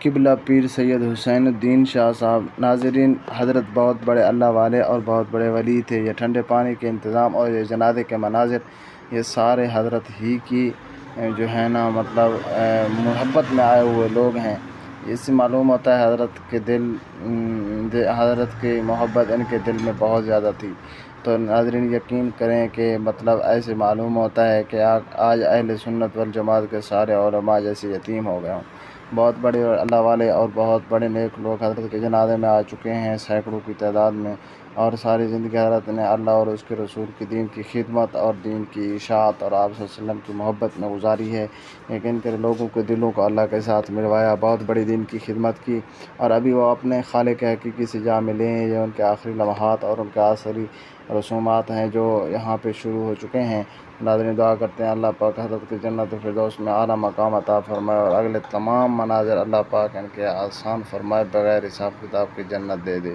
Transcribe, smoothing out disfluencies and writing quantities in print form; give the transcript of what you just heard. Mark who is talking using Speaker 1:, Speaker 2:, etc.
Speaker 1: قبلہ پیر سید حسین الدین شاہ صاحب۔ ناظرین، حضرت بہت بڑے اللہ والے اور بہت بڑے ولی تھے۔ یہ ٹھنڈے پانی کے انتظام اور یہ جنازے کے مناظر، یہ سارے حضرت ہی کی جو ہے نا مطلب محبت میں آئے ہوئے لوگ ہیں۔ اس سے معلوم ہوتا ہے حضرت کی محبت ان کے دل میں بہت زیادہ تھی۔ تو ناظرین یقین کریں کہ مطلب ایسے معلوم ہوتا ہے کہ آج اہل سنت والجماعت کے سارے علماء جیسے یتیم ہو گئے ہوں۔ بہت بڑے اللہ والے اور بہت بڑے نیک لوگ حضرت کے جنازے میں آ چکے ہیں سینکڑوں کی تعداد میں، اور ساری زندگی حضرت نے اللہ اور اس کے رسول کی دین کی خدمت اور دین کی اشاعت اور آپ صلی اللہ علیہ وسلم کی محبت میں گزاری ہے۔ یقین کرے لوگوں کے دلوں کو اللہ کے ساتھ ملوایا، بہت بڑی دین کی خدمت کی، اور ابھی وہ اپنے خالق حقیقی سے جا ملے ہیں۔ یہ ان کے آخری لمحات اور ان کے آخری رسومات ہیں جو یہاں پہ شروع ہو چکے ہیں۔ ناظرین دعا کرتے ہیں اللہ پاک حضرت کی جنت الفردوس میں اعلیٰ مقام عطا فرمائے، اور اگلے تمام مناظر اللہ پاک ان کے آسان فرمائے، بغیر حساب کتاب کی جنت دے دے۔